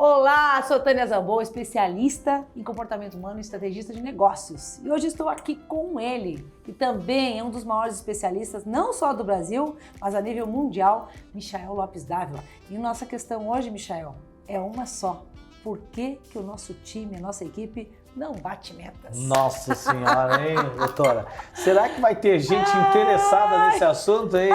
Olá, sou Tânia Zambon, especialista em comportamento humano e estrategista de negócios. E hoje estou aqui com ele, que também é um dos maiores especialistas, não só do Brasil, mas a nível mundial, Michael Lopes Dávila. E nossa questão hoje, Michael, é uma só. Por que que o nosso time, a nossa equipe, não bate metas? Nossa senhora, hein, doutora? Será que vai ter gente interessada nesse assunto, hein?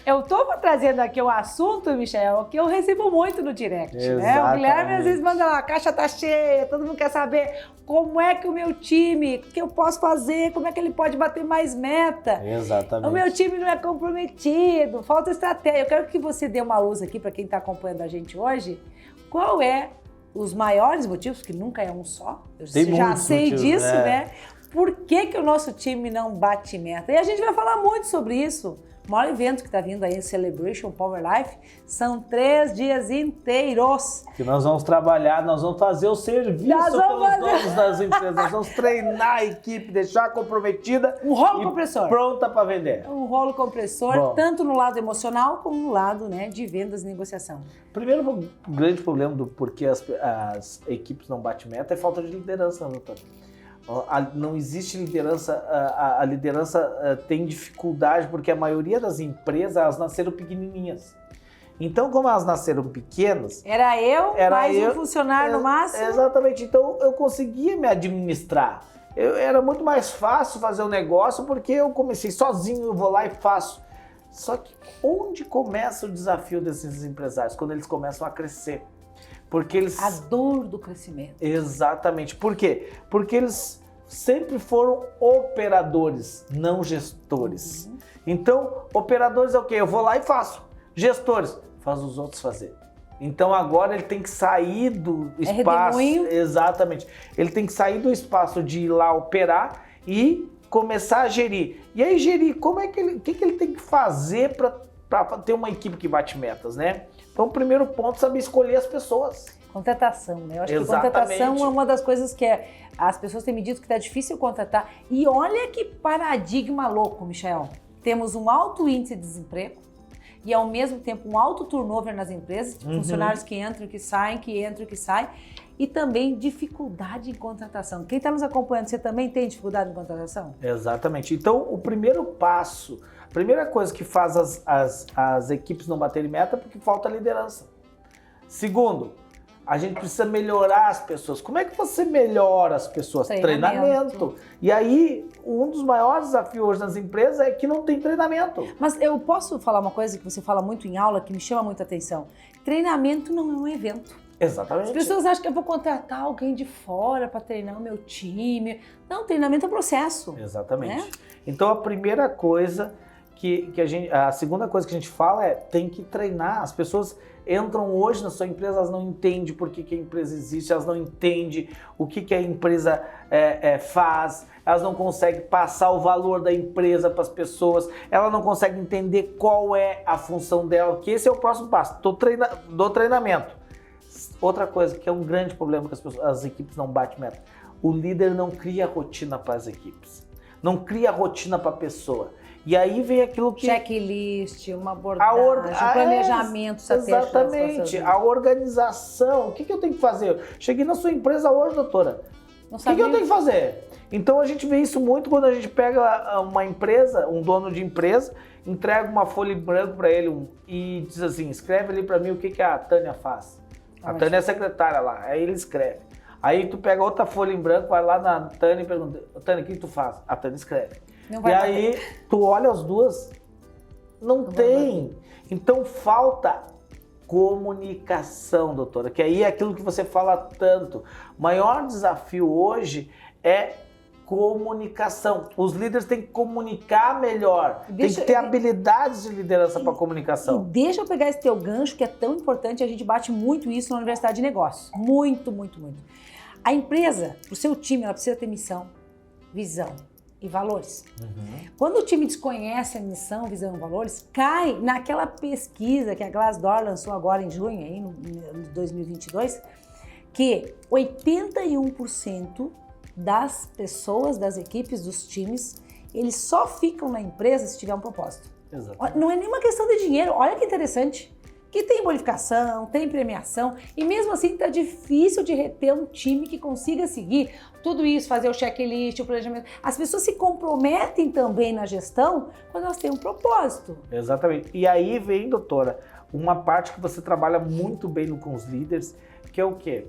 Eu estou trazendo aqui o assunto, Michael, que eu recebo muito no direct, né? O Guilherme às vezes manda lá, a caixa tá cheia, todo mundo quer saber como é que o meu time, o que eu posso fazer, como é que ele pode bater mais meta. Exatamente. O meu time não é comprometido, falta estratégia. Eu quero que você dê uma luz aqui para quem está acompanhando a gente hoje. Qual é os maiores motivos, que nunca é um só, eu já sei motivos, disso, né? Por que que o nosso time não bate meta? E a gente vai falar muito sobre isso. O maior evento que está vindo aí, Celebration Power Life, são 3 dias inteiros. Que nós vamos trabalhar, nós vamos fazer o serviço pelos donos das empresas, nós vamos treinar a equipe, deixar comprometida um rolo compressor. Pronta para vender. Um rolo compressor, tanto no lado emocional como no lado, né, de vendas e negociação. Primeiro grande problema do porquê as equipes não batem meta é falta de liderança, doutor. Não existe liderança, a liderança tem dificuldade porque a maioria das empresas elas nasceram pequenininhas. Então, como elas nasceram pequenas... Era mais um funcionário no máximo? Exatamente. Então, eu conseguia me administrar. Era muito mais fácil fazer o negócio porque eu comecei sozinho, eu vou lá e faço. Só que onde começa o desafio desses empresários? Quando eles começam a crescer. Porque eles... A dor do crescimento. Exatamente. Por quê? Porque eles sempre foram operadores, não gestores. Uhum. Então, operadores é o quê? Eu vou lá e faço. Gestores, faz os outros fazer. Então, agora ele tem que sair do espaço... Exatamente. Ele tem que sair do espaço de ir lá operar e começar a gerir. E aí, gerir, como é que ele... O que ele tem que fazer para ter uma equipe que bate metas, né? Então, o primeiro ponto é saber escolher as pessoas. Contratação, né? Eu acho que contratação é uma das coisas que as pessoas têm me dito que está difícil contratar. E olha que paradigma louco, Michael. Temos um alto índice de desemprego e, ao mesmo tempo, um alto turnover nas empresas, de funcionários que entram e que saem, e também dificuldade em contratação. Quem está nos acompanhando, você também tem dificuldade em contratação? Exatamente. Então, o primeiro passo, a primeira coisa que faz as equipes não baterem meta é porque falta liderança. Segundo, a gente precisa melhorar as pessoas. Como é que você melhora as pessoas? Treinamento. E aí, um dos maiores desafios hoje nas empresas é que não tem treinamento. Mas eu posso falar uma coisa que você fala muito em aula, que me chama muita atenção. Treinamento não é um evento. Exatamente. As pessoas acham que eu vou contratar alguém de fora para treinar o meu time. Não, treinamento é processo. Exatamente. Né? Então, a primeira coisa a segunda coisa que a gente fala é tem que treinar. As pessoas entram hoje na sua empresa, elas não entendem por que a empresa existe, elas não entendem o que a empresa faz, elas não conseguem passar o valor da empresa para as pessoas, elas não conseguem entender qual é a função dela, que esse é o próximo passo, do treinamento. Outra coisa que é um grande problema que as equipes não batem meta, o líder não cria rotina para as equipes, não cria rotina para a pessoa. E aí vem aquilo que... Checklist, uma abordagem, planejamento estratégico. Exatamente, a organização. O que eu tenho que fazer? Cheguei na sua empresa hoje, doutora. O que eu tenho que fazer? Então a gente vê isso muito quando a gente pega uma empresa, um dono de empresa, entrega uma folha em branco para ele e diz assim, escreve ali para mim o que a Tânia faz. A Tânia é secretária lá, aí ele escreve. Aí tu pega outra folha em branco, vai lá na Tânia e pergunta, Tânia, o que tu faz? A Tânia escreve. E aí, tu olha as duas, não tem. Então, falta comunicação, doutora, que aí é aquilo que você fala tanto. O maior desafio hoje é comunicação. Os líderes têm que comunicar melhor, tem que ter habilidades de liderança para comunicação. E deixa eu pegar esse teu gancho, que é tão importante, a gente bate muito isso na Universidade de Negócios. Muito, muito, muito. A empresa, o seu time, ela precisa ter missão, visão e valores. Uhum. Quando o time desconhece a missão, visão e valores, cai naquela pesquisa que a Glassdoor lançou agora em junho, aí, no 2022, que 81% das pessoas, das equipes, dos times, eles só ficam na empresa se tiver um propósito. Exatamente. Não é nenhuma questão de dinheiro. Olha que interessante. que tem bonificação, tem premiação, e mesmo assim tá difícil de reter um time que consiga seguir tudo isso, fazer o checklist, o planejamento. As pessoas se comprometem também na gestão quando elas têm um propósito. Exatamente. E aí vem, doutora, uma parte que você trabalha muito bem com os líderes, que é o quê?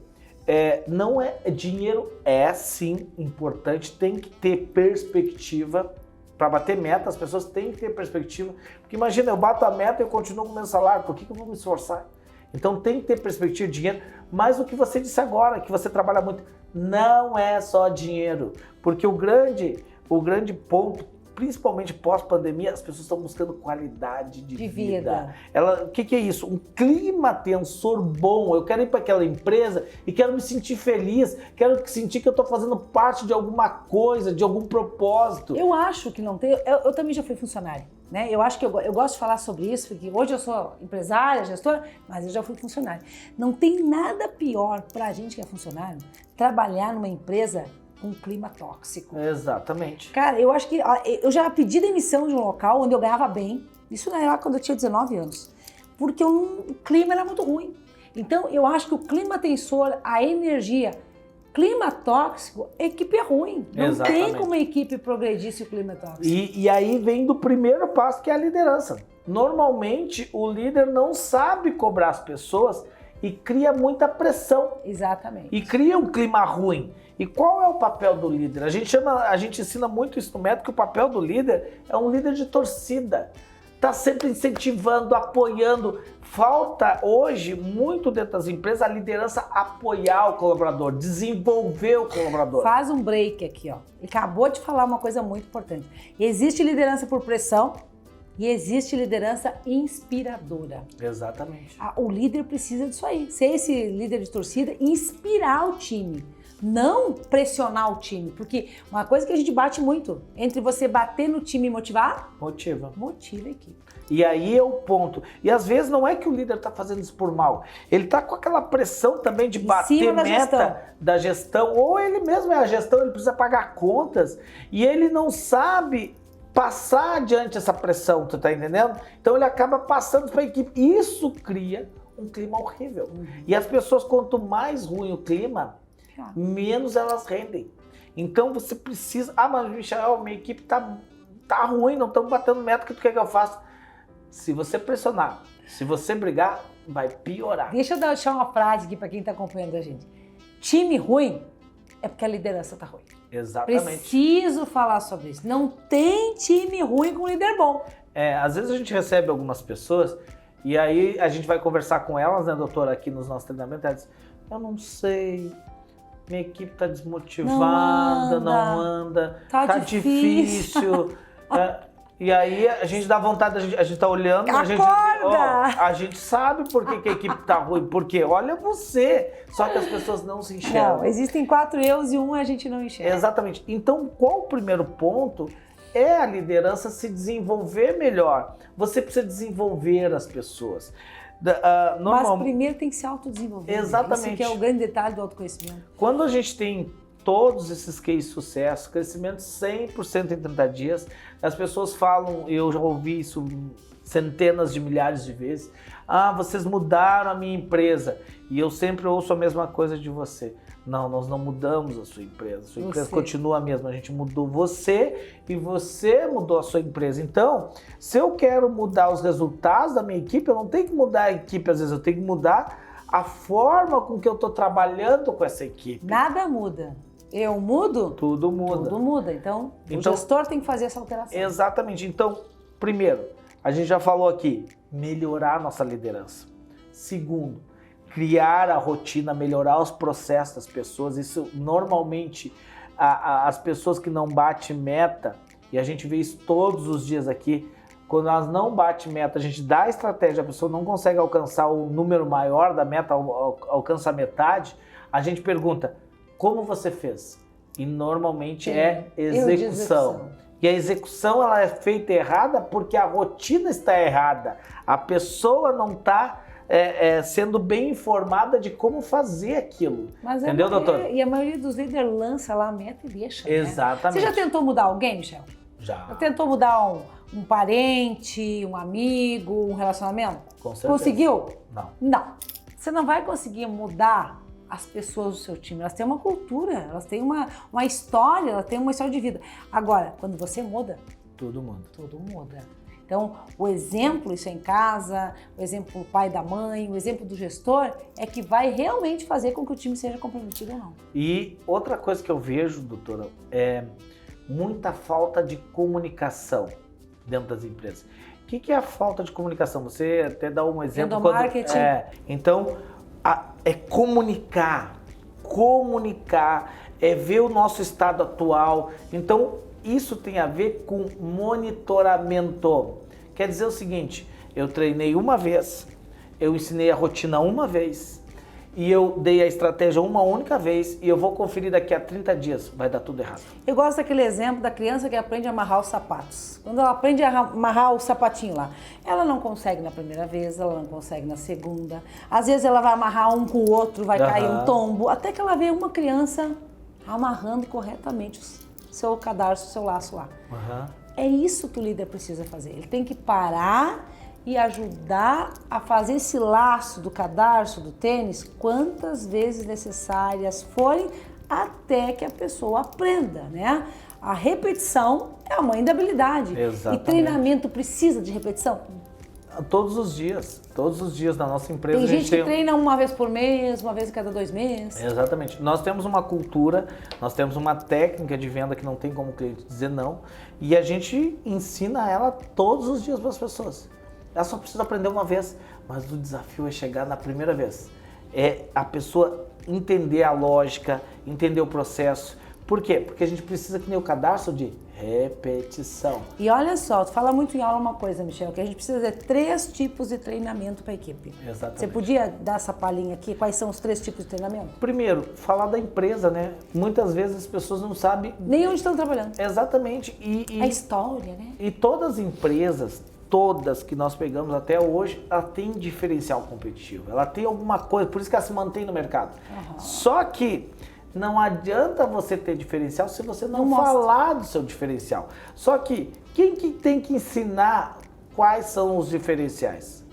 Não é dinheiro, sim importante, tem que ter perspectiva. Para bater meta, as pessoas têm que ter perspectiva. Porque imagina, eu bato a meta e eu continuo com o meu salário, por que eu vou me esforçar? Então tem que ter perspectiva de dinheiro. Mas o que você disse agora, que você trabalha muito, não é só dinheiro. Porque o grande ponto, principalmente pós-pandemia, as pessoas estão buscando qualidade de vida. O que é isso? Um clima tensor bom. Eu quero ir para aquela empresa e quero me sentir feliz, quero sentir que eu estou fazendo parte de alguma coisa, de algum propósito. Eu acho que não tem... Eu também já fui funcionária, né? Eu acho que eu gosto de falar sobre isso, porque hoje eu sou empresária, gestora, mas eu já fui funcionária. Não tem nada pior para a gente que é funcionário trabalhar numa empresa um clima tóxico. Exatamente. Cara, eu acho que eu já pedi demissão de um local onde eu ganhava bem, isso era lá quando eu tinha 19 anos, porque o clima era muito ruim. Então, eu acho que o clima tensor, a energia, clima tóxico, a equipe é ruim. Não Exatamente. tem como a equipe progredir se o clima é tóxico. E aí vem do primeiro passo, que é a liderança. Normalmente, o líder não sabe cobrar as pessoas e cria muita pressão. Exatamente. E cria um clima ruim. E qual é o papel do líder? A gente ensina muito isso no método, que o papel do líder é um líder de torcida. Tá sempre incentivando, apoiando. Falta hoje, muito dentro das empresas, a liderança apoiar o colaborador, desenvolver o colaborador. Faz um break aqui, ó. Ele acabou de falar uma coisa muito importante. Existe liderança por pressão e existe liderança inspiradora. Exatamente. O líder precisa disso aí. Ser esse líder de torcida, inspirar o time. Não pressionar o time, porque uma coisa que a gente bate muito, entre você bater no time e motivar, motiva a equipe. E aí é o ponto. E às vezes não é que o líder está fazendo isso por mal, ele está com aquela pressão também de bater meta da gestão, ou ele mesmo é a gestão, ele precisa pagar contas, e ele não sabe passar adiante essa pressão, tu tá entendendo? Então ele acaba passando para a equipe. Isso cria um clima horrível. E as pessoas, quanto mais ruim o clima, menos elas rendem. Então você precisa... mas Michael, minha equipe tá ruim, não estamos batendo meta, o que tu quer que eu faça? Se você pressionar, se você brigar, vai piorar. Deixa eu deixar uma frase aqui para quem está acompanhando a gente. Time ruim é porque a liderança tá ruim. Exatamente. Preciso falar sobre isso. Não tem time ruim com líder bom. Às vezes a gente recebe algumas pessoas e aí a gente vai conversar com elas, né, doutora, aqui nos nossos treinamentos, ela diz, eu não sei... Minha equipe tá desmotivada, não anda, tá difícil. E aí a gente dá vontade, a gente tá olhando, a gente sabe por que a equipe tá ruim, porque olha você, só que as pessoas não se enxergam. Não, existem 4 eus e 1 a gente não enxerga. Exatamente. Então, qual o primeiro ponto? É a liderança se desenvolver melhor. Você precisa desenvolver as pessoas. Mas primeiro tem que se autodesenvolver. Exatamente. Isso que é o grande detalhe do autoconhecimento. Quando a gente tem todos esses cases de sucesso, crescimento 100% em 30 dias, as pessoas falam, eu já ouvi isso centenas de milhares de vezes, vocês mudaram a minha empresa. E eu sempre ouço a mesma coisa de você. Não, nós não mudamos a sua empresa. A sua empresa continua a mesma. A gente mudou você e você mudou a sua empresa. Então, se eu quero mudar os resultados da minha equipe, eu não tenho que mudar a equipe, às vezes eu tenho que mudar a forma com que eu estou trabalhando com essa equipe. Nada muda. Eu mudo? Tudo muda. Tudo muda. Então, o gestor tem que fazer essa alteração. Exatamente. Então, primeiro, a gente já falou aqui, melhorar a nossa liderança. Segundo, criar a rotina, melhorar os processos das pessoas. Isso normalmente as pessoas que não batem meta, e a gente vê isso todos os dias aqui, quando elas não batem meta, a gente dá a estratégia, a pessoa não consegue alcançar o número maior da meta, alcança a metade, a gente pergunta, como você fez? E normalmente é execução. E a execução ela é feita errada porque a rotina está errada. A pessoa não está sendo bem informada de como fazer aquilo. Mas entendeu, doutor? E a maioria dos líderes lança lá a meta e deixa. Exatamente. Né? Você já tentou mudar alguém, Michel? Já. Tentou mudar um parente, um amigo, um relacionamento? Com certeza. Conseguiu? Não. Não. Você não vai conseguir mudar as pessoas do seu time. Elas têm uma cultura, elas têm uma história, elas têm uma história de vida. Agora, quando você muda, Tudo muda. tudo muda. Então, o exemplo, isso é em casa, o exemplo do pai e da mãe, o exemplo do gestor, é que vai realmente fazer com que o time seja comprometido ou não. E outra coisa que eu vejo, doutora, é muita falta de comunicação dentro das empresas. O que é a falta de comunicação? Você até dá um exemplo. Endomarketing. Então, é comunicar, é ver o nosso estado atual. Então, isso tem a ver com monitoramento. Quer dizer o seguinte, eu treinei uma vez, eu ensinei a rotina uma vez, e eu dei a estratégia uma única vez, e eu vou conferir daqui a 30 dias, vai dar tudo errado. Eu gosto daquele exemplo da criança que aprende a amarrar os sapatos. Quando ela aprende a amarrar o sapatinho lá, ela não consegue na primeira vez, ela não consegue na segunda. Às vezes ela vai amarrar um com o outro, vai cair um tombo, até que ela vê uma criança amarrando corretamente o seu cadarço, o seu laço lá. É isso que o líder precisa fazer. Ele tem que parar e ajudar a fazer esse laço do cadarço do tênis quantas vezes necessárias forem até que a pessoa aprenda, né? A repetição é a mãe da habilidade. Exatamente. E treinamento precisa de repetição? Todos os dias na nossa empresa. Tem gente que treina uma vez por mês, uma vez a cada 2 meses. Exatamente. Nós temos uma cultura, nós temos uma técnica de venda que não tem como o cliente dizer não, e a gente ensina ela todos os dias para as pessoas. Ela só precisa aprender uma vez, mas o desafio é chegar na primeira vez. É a pessoa entender a lógica, entender o processo. Por quê? Porque a gente precisa, que nem o cadarço, de repetição. E olha só, tu fala muito em aula uma coisa, Michel, que a gente precisa de 3 tipos de treinamento para a equipe. Exatamente. Você podia dar essa palhinha aqui? Quais são os 3 tipos de treinamento? Primeiro, falar da empresa, né? Muitas vezes as pessoas não sabem... Nem onde estão trabalhando. Exatamente. A história, né? E todas as empresas, todas que nós pegamos até hoje, ela tem diferencial competitivo. Ela tem alguma coisa, por isso que ela se mantém no mercado. Só que não adianta você ter diferencial se você não falar do seu diferencial. Só que quem que tem que ensinar quais são os diferenciais?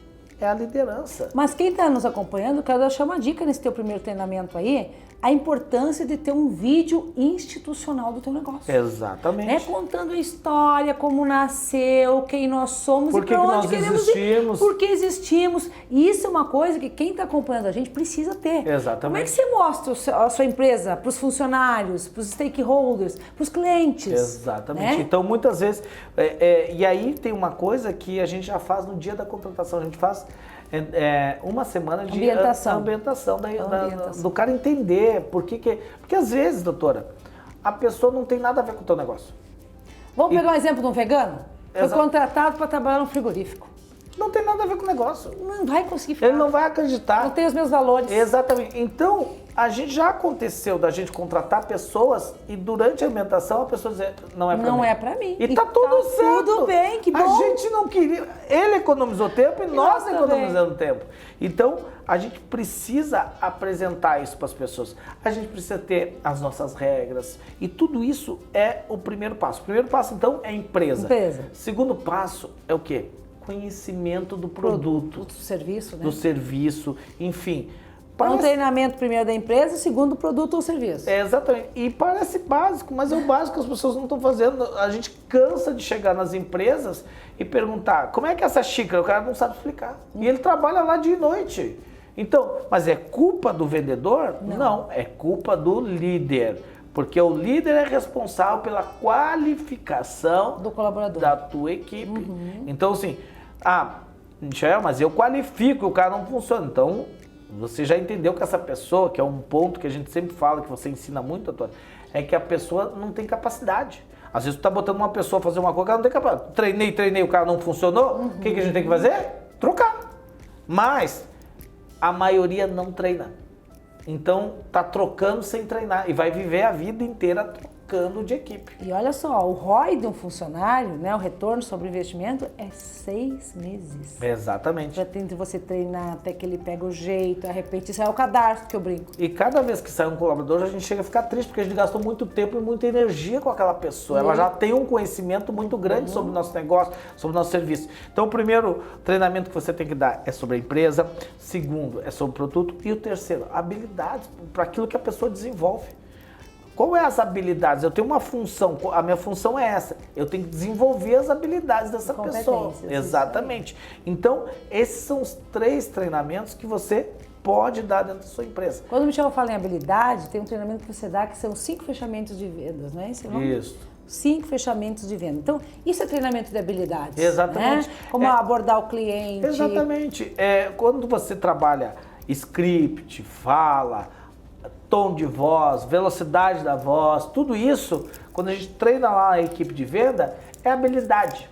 É a liderança. Mas quem está nos acompanhando, quero deixar uma dica nesse teu primeiro treinamento aí, a importância de ter um vídeo institucional do teu negócio. Exatamente. Né? Contando a história, como nasceu, quem nós somos e para onde queremos ir. Por que existimos. E isso é uma coisa que quem está acompanhando a gente precisa ter. Exatamente. Como é que você mostra a sua empresa para os funcionários, para os stakeholders, para os clientes? Exatamente. Né? Então, muitas vezes... e aí tem uma coisa que a gente já faz no dia da contratação. A gente faz... uma semana de ambientação do cara entender porque às vezes, doutora, a pessoa não tem nada a ver com o teu negócio. Vamos pegar um exemplo de um vegano? Foi contratado para trabalhar no frigorífico. Não tem nada a ver com o negócio. Não vai conseguir ficar. Ele não vai acreditar. Não tem os meus valores. Exatamente. Então, a gente já aconteceu da gente contratar pessoas e durante a alimentação a pessoa dizer, não é pra mim. Não é pra mim. E tá tudo certo. Tudo bem, que bom. A gente não queria. Ele economizou tempo e nós economizamos tempo. Então, a gente precisa apresentar isso para as pessoas. A gente precisa ter as nossas regras. E tudo isso é o primeiro passo. O primeiro passo, então, é empresa. Segundo passo é o quê? Conhecimento do produto. Do serviço, né? Do serviço, enfim. Um treinamento primeiro da empresa, segundo o produto ou serviço. Exatamente. E parece básico, mas é o básico que as pessoas não estão fazendo. A gente cansa de chegar nas empresas e perguntar, como é que é essa xícara? O cara não sabe explicar. E ele trabalha lá dia e noite. Então, mas é culpa do vendedor? Não, é culpa do líder. Porque o líder é responsável pela qualificação do colaborador, da tua equipe. Então, assim, Michel, mas eu qualifico, o cara não funciona. Então, você já entendeu que essa pessoa, que é um ponto que a gente sempre fala, que você ensina muito, Antônio, é que a pessoa não tem capacidade. Às vezes tu tá botando uma pessoa a fazer uma coisa que ela não tem capacidade. Treinei, o cara não funcionou. O que a gente tem que fazer? Trocar. Mas a maioria não treina. Então tá trocando sem treinar e vai viver a vida inteira trocando. buscando de equipe. E olha só, o ROI de um funcionário, né, o retorno sobre o investimento é 6 meses. Exatamente. Já tem de você treinar até que ele pega o jeito, de repente isso é o cadastro que eu brinco. E cada vez que sai um colaborador, a gente chega a ficar triste, porque a gente gastou muito tempo e muita energia com aquela pessoa. Ela já tem um conhecimento muito grande sobre o nosso negócio, sobre o nosso serviço. Então, o primeiro treinamento que você tem que dar é sobre a empresa, segundo é sobre o produto e o terceiro, habilidades para aquilo que a pessoa desenvolve. Qual é as habilidades? Eu tenho uma função, a minha função é essa. Eu tenho que desenvolver as habilidades dessa pessoa. Exatamente. Então, esses são os 3 treinamentos que você pode dar dentro da sua empresa. Quando o Michel fala em habilidade, tem um treinamento que você dá que são 5 fechamentos de vendas, né? Isso. 5 fechamentos de venda. Então, isso é treinamento de habilidades. Exatamente. Né? Como abordar o cliente. Exatamente. Quando você trabalha script, fala, tom de voz, velocidade da voz, tudo isso, quando a gente treina lá a equipe de venda, é habilidade.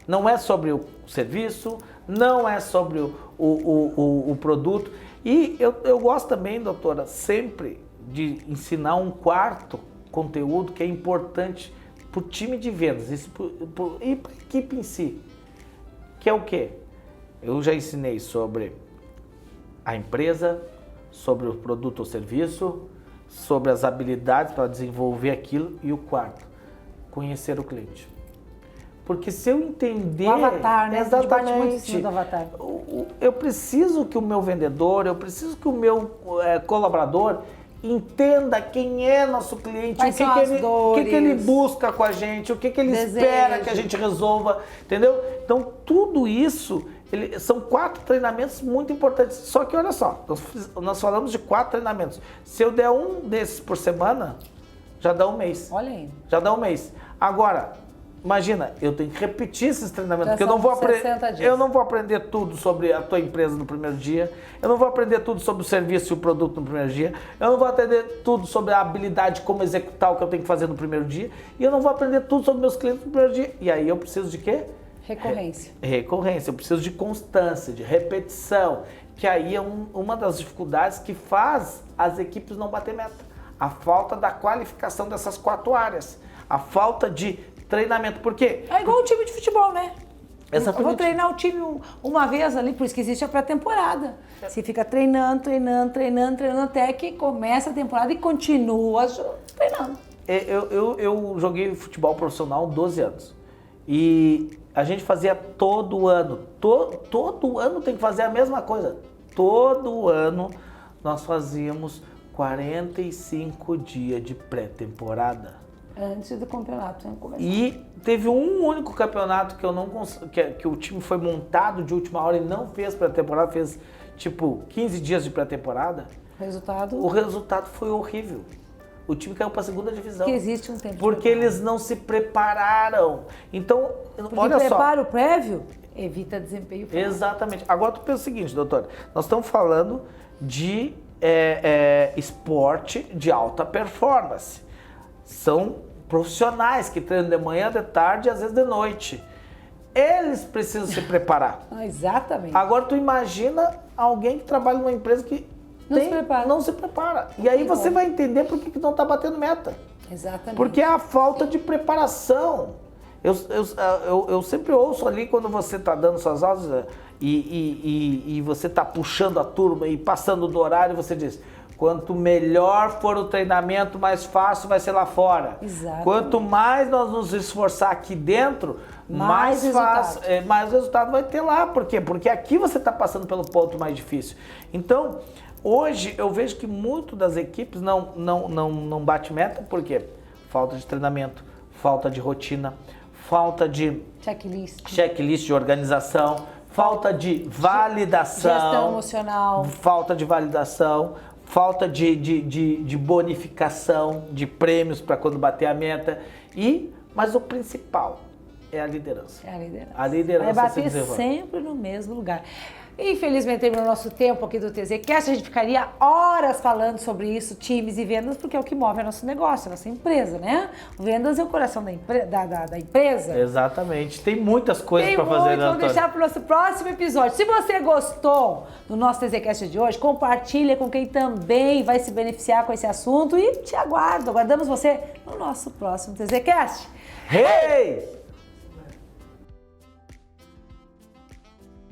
Não é sobre o serviço, não é sobre o produto. E eu gosto também, doutora, sempre de ensinar um quarto conteúdo que é importante para o time de vendas e para a equipe em si. Que é o quê? Eu já ensinei sobre a empresa, sobre o produto ou serviço, sobre as habilidades para desenvolver aquilo e o quarto, conhecer o cliente. Porque se eu entender... O avatar, né? Exatamente. Muito em cima do avatar. Eu preciso que o meu vendedor, eu preciso que o meu colaborador entenda quem é nosso cliente, o que ele busca com a gente, o que ele espera que a gente resolva, entendeu? Então, tudo isso... são 4 treinamentos muito importantes. Só que olha só, nós falamos de 4 treinamentos. Se eu der um desses por semana, já dá um mês. Olha aí. Já dá um mês. Agora, imagina, eu tenho que repetir esses treinamentos, Já porque eu não vou aprender tudo sobre a tua empresa no primeiro dia, eu não vou aprender tudo sobre o serviço e o produto no primeiro dia, eu não vou aprender tudo sobre a habilidade, como executar o que eu tenho que fazer no primeiro dia, e eu não vou aprender tudo sobre meus clientes no primeiro dia. E aí eu preciso de quê? Recorrência. Recorrência, eu preciso de constância, de repetição, que aí é uma das dificuldades que faz as equipes não bater meta. A falta da qualificação dessas 4 áreas, a falta de treinamento. Por quê? É igual o time de futebol, né? Exatamente. Eu vou treinar o time uma vez ali, por isso que existe a pré-temporada. Você fica treinando até que começa a temporada e continua treinando. Eu joguei futebol profissional 12 anos. E a gente fazia todo ano. Todo ano tem que fazer a mesma coisa. Todo ano nós fazíamos 45 dias de pré-temporada. Antes do campeonato começar. E teve um único campeonato que eu não que o time foi montado de última hora e não fez pré-temporada, fez tipo 15 dias de pré-temporada. O resultado foi horrível. O time caiu para a 2ª divisão. Que existe um tempo de porque eles não se prepararam. Então, porque olha só. Preparo prévio evita desempenho fraco. Exatamente. Agora tu pensa o seguinte, doutora. Nós estamos falando de esporte de alta performance. São profissionais que treinam de manhã, de tarde e às vezes de noite. Eles precisam se preparar. Exatamente. Agora tu imagina alguém que trabalha numa empresa que não se prepara. E aí você vai entender por que não está batendo meta. Exatamente. Porque é a falta de preparação. Eu sempre ouço ali quando você está dando suas aulas e você está puxando a turma e passando do horário, você diz: quanto melhor for o treinamento, mais fácil vai ser lá fora. Exatamente. Quanto mais nós nos esforçar aqui dentro, mais fácil, mais resultado vai ter lá. Por quê? Porque aqui você está passando pelo ponto mais difícil. Então, hoje eu vejo que muito das equipes não bate meta. Por quê? Falta de treinamento, falta de rotina, falta de checklist de organização, falta de validação, gestão emocional, falta de validação, falta de bonificação, de prêmios para quando bater a meta. Mas o principal é a liderança. É a liderança. A liderança vai bater sempre no mesmo lugar. Infelizmente, terminou o nosso tempo aqui do TZCast. A gente ficaria horas falando sobre isso, times e vendas, porque é o que move o nosso negócio, a nossa empresa, né? Vendas é o coração da empresa. Exatamente. Tem muitas coisas para fazer, né, Vamos deixar para o nosso próximo episódio. Se você gostou do nosso TZCast de hoje, compartilha com quem também vai se beneficiar com esse assunto e te aguardamos você no nosso próximo TZCast. Hey!